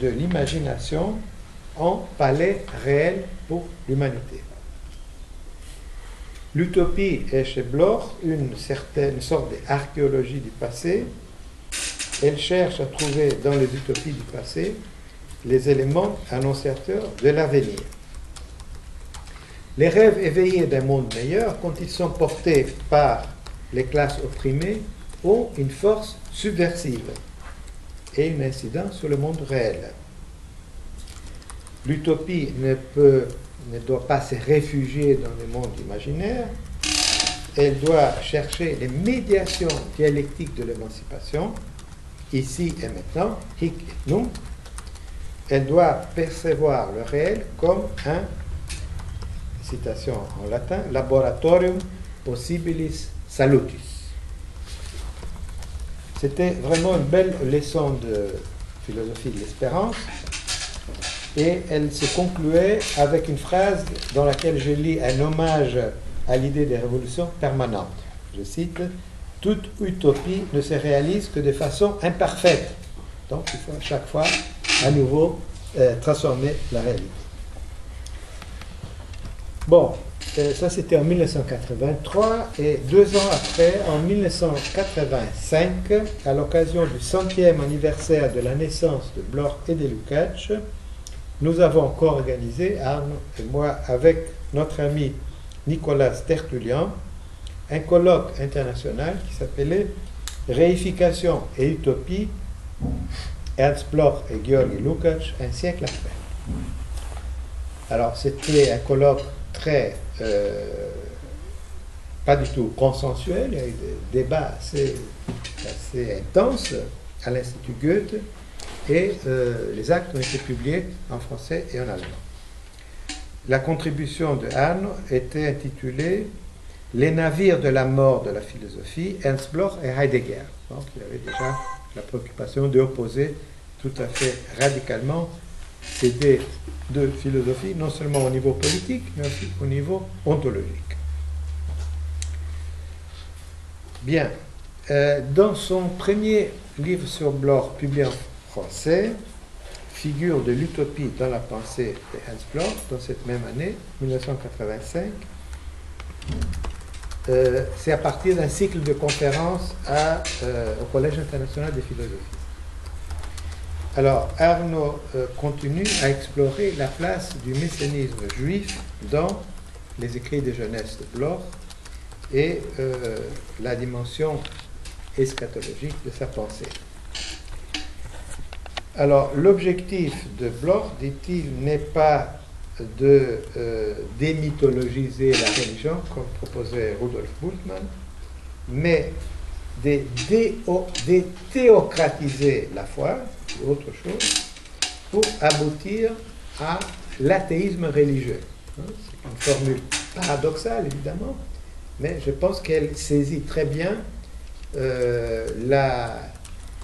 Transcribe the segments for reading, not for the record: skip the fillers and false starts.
de l'imagination en palais réel pour l'humanité. L'utopie est chez Bloch une sorte d'archéologie du passé. Elle cherche à trouver dans les utopies du passé les éléments annonciateurs de l'avenir. Les rêves éveillés d'un monde meilleur, quand ils sont portés par les classes opprimées, ont une force subversive et une incidence sur le monde réel. L'utopie ne doit pas se réfugier dans le monde imaginaire, elle doit chercher les médiations dialectiques de l'émancipation, ici et maintenant, hic et nunc. Elle doit percevoir le réel comme un, citation en latin, laboratorium possibilis salutis. C'était vraiment une belle leçon de philosophie de l'espérance, et elle se concluait avec une phrase dans laquelle je lis un hommage à l'idée des révolutions permanentes. Je cite: « Toute utopie ne se réalise que de façon imparfaite. » Donc il faut à chaque fois à nouveau transformer la réalité. Bon, ça c'était en 1983, et 2 ans après, en 1985, à l'occasion du 100e anniversaire de la naissance de Bloch et de Lukács, nous avons co-organisé, Arno et moi, avec notre ami Nicolas Tertullian, un colloque international qui s'appelait Réification et utopie, Ernst Bloch et György Lukács, un siècle après. Alors, c'était un colloque très, pas du tout consensuel, il y a eu des débats assez intenses à l'Institut Goethe, et les actes ont été publiés en français et en allemand. La contribution de Arno était intitulée « Les navires de la mort de la philosophie, Ernst Bloch et Heidegger ». Donc il avait déjà la préoccupation d'opposer tout à fait radicalement ces deux philosophies, non seulement au niveau politique, mais aussi au niveau ontologique. Bien. Dans son premier livre sur Bloch, publié en français, Figure de l'utopie dans la pensée de Ernst Bloch, dans cette même année, 1985, c'est à partir d'un cycle de conférences au Collège international des philosophies. Alors, Arno continue à explorer la place du messianisme juif dans les écrits de jeunesse de Bloch et la dimension eschatologique de sa pensée. Alors, l'objectif de Bloch, dit-il, n'est pas de démythologiser la religion, comme proposait Rudolf Bultmann, mais de théocratiser la foi, ou autre chose, pour aboutir à l'athéisme religieux. C'est une formule paradoxale, évidemment, mais je pense qu'elle saisit très bien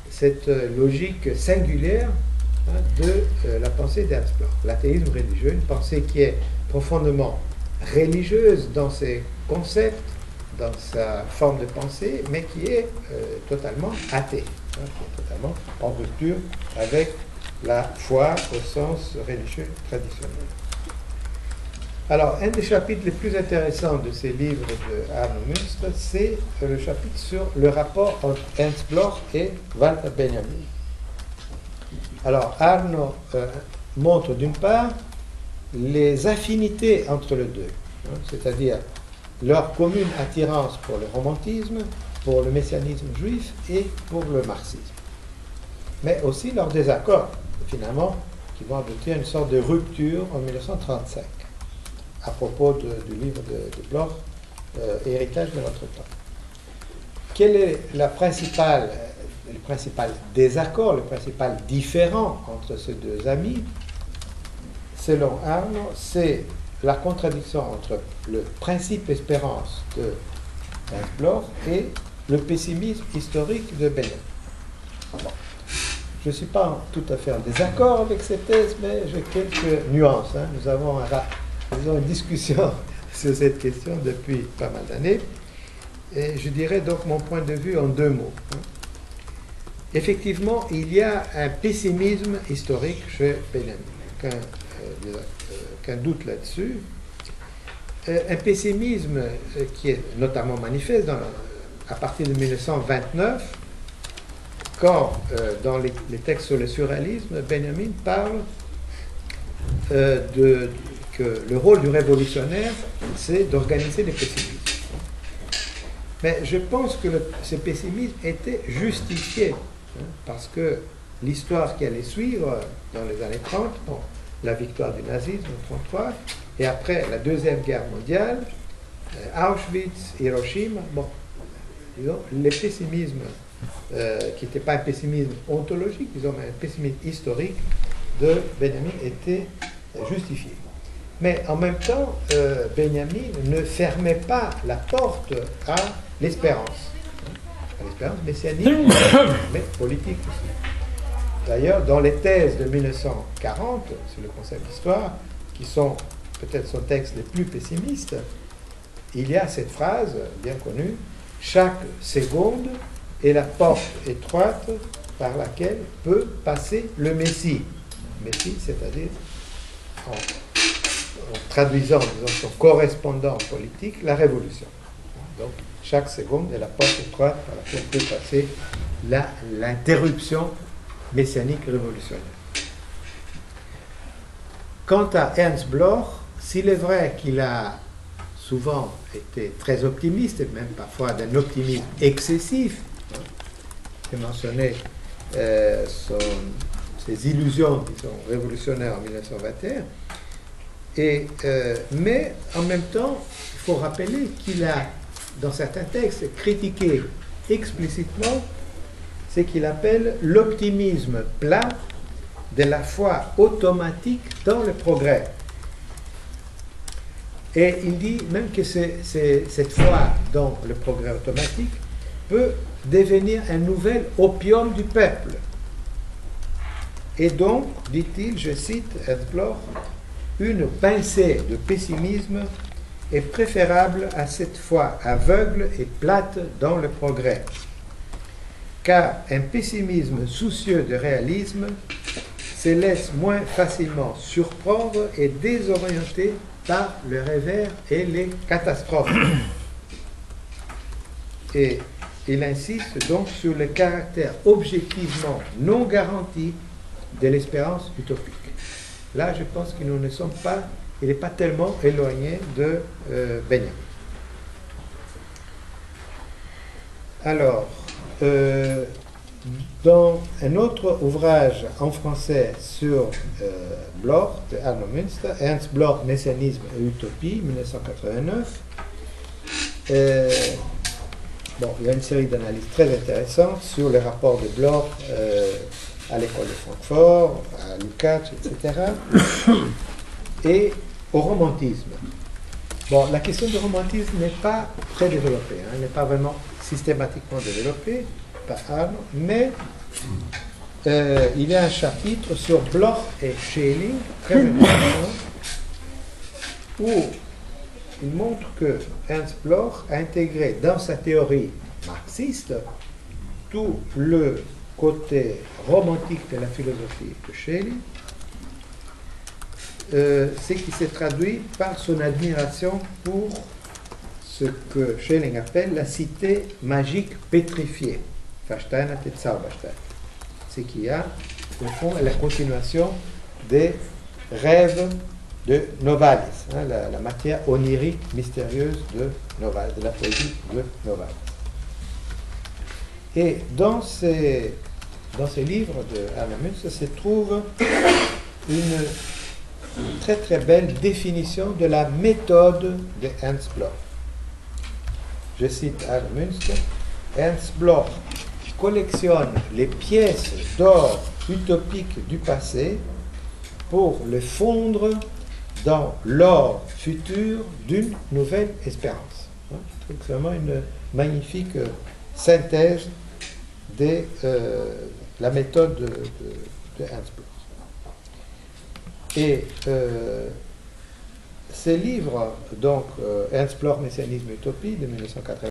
cette logique singulière de la pensée d'Ernst Bloch. L'athéisme religieux, une pensée qui est profondément religieuse dans ses concepts, dans sa forme de pensée, mais qui est totalement athée, qui est totalement en rupture avec la foi au sens religieux traditionnel. Alors, un des chapitres les plus intéressants de ces livres de Arno Münster, c'est le chapitre sur le rapport entre Ernst Bloch et Walter Benjamin. Alors, Arno montre d'une part les affinités entre les deux, c'est-à-dire leur commune attirance pour le romantisme, pour le messianisme juif et pour le marxisme. Mais aussi leur désaccord, finalement, qui vont aboutir à une sorte de rupture en 1935. À propos du livre de Bloch, Héritage de notre temps. Quel est le principal désaccord, le principal différent entre ces deux amis? Selon Arno, c'est la contradiction entre le principe espérance de Ernst Bloch et le pessimisme historique de Benjamin. Bon. Je ne suis pas tout à fait en désaccord avec cette thèse, mais j'ai quelques nuances. Nous avons une discussion sur cette question depuis pas mal d'années, et je dirais donc mon point de vue en 2 mots. effectivement, il y a un pessimisme historique chez Benjamin, qu'un doute là-dessus. Un pessimisme qui est notamment manifeste à partir de 1929, quand dans les textes sur le surréalisme, Benjamin parle que le rôle du révolutionnaire, c'est d'organiser les pessimismes. Mais je pense que ce pessimisme était justifié, parce que l'histoire qui allait suivre dans les années 30, bon, la victoire du nazisme en 1933, et après la Deuxième Guerre mondiale, Auschwitz, Hiroshima, bon, disons, les pessimismes, qui n'étaient pas un pessimisme ontologique, disons, mais un pessimisme historique de Benjamin était justifié. Mais en même temps, Benjamin ne fermait pas la porte à l'espérance messianique, mais politique aussi. D'ailleurs, dans les thèses de 1940 sur le concept d'histoire, qui sont peut-être son texte les plus pessimistes, il y a cette phrase bien connue: chaque seconde est la porte étroite par laquelle peut passer le Messie. Messie, c'est-à-dire, en traduisant, disons, son correspondant politique, la révolution. Donc, chaque seconde est la porte étroite par laquelle peut passer l'interruption messianique révolutionnaire. Quant à Ernst Bloch, s'il est vrai qu'il a souvent été très optimiste, et même parfois d'un optimisme excessif, j'ai mentionné ses illusions, disons, révolutionnaires en 1921, mais en même temps, il faut rappeler qu'il a, dans certains textes, critiqué explicitement ce qu'il appelle l'optimisme plat de la foi automatique dans le progrès. Et il dit même que cette foi dans le progrès automatique peut devenir un nouvel opium du peuple. Et donc, dit-il, je cite Ernst Bloch, une pincée de pessimisme est préférable à cette foi aveugle et plate dans le progrès. Car un pessimisme soucieux de réalisme se laisse moins facilement surprendre et désorienter par le revers et les catastrophes. Et il insiste donc sur le caractère objectivement non garanti de l'espérance utopique. Là, je pense que nous ne sommes pas, il n'est pas tellement éloigné de Benjamin. Alors, dans un autre ouvrage en français sur Bloch, de Arno Münster, Ernst Bloch, Messianisme et Utopie, 1989, il y a une série d'analyses très intéressantes sur les rapports de Bloch à l'école de Francfort, à Lukács, etc., et au romantisme. Bon, la question du romantisme n'est pas très développée, elle n'est pas vraiment systématiquement développée par Arno, mais il y a un chapitre sur Bloch et Schelling, très intéressant, où il montre que Ernst Bloch a intégré dans sa théorie marxiste tout le côté romantique de la philosophie de Schelling, ce qui s'est traduit par son admiration pour ce que Schelling appelle la cité magique pétrifiée, Versteinerte Zauberstadt, ce qui a, au fond, la continuation des rêves de Novalis, la matière onirique, mystérieuse de Novalis, de la poésie de Novalis. Et dans ces livres de Arno Münster se trouve une très très belle définition de la méthode de Ernst Bloch. Je cite Arno Münster: Ernst Bloch collectionne les pièces d'or utopiques du passé pour les fondre dans l'or futur d'une nouvelle espérance. Je trouve que c'est vraiment une magnifique synthèse de la méthode de Ernst Bloch. Et ces livres, donc Ernst Bloch, Messianisme et Utopie de 1980,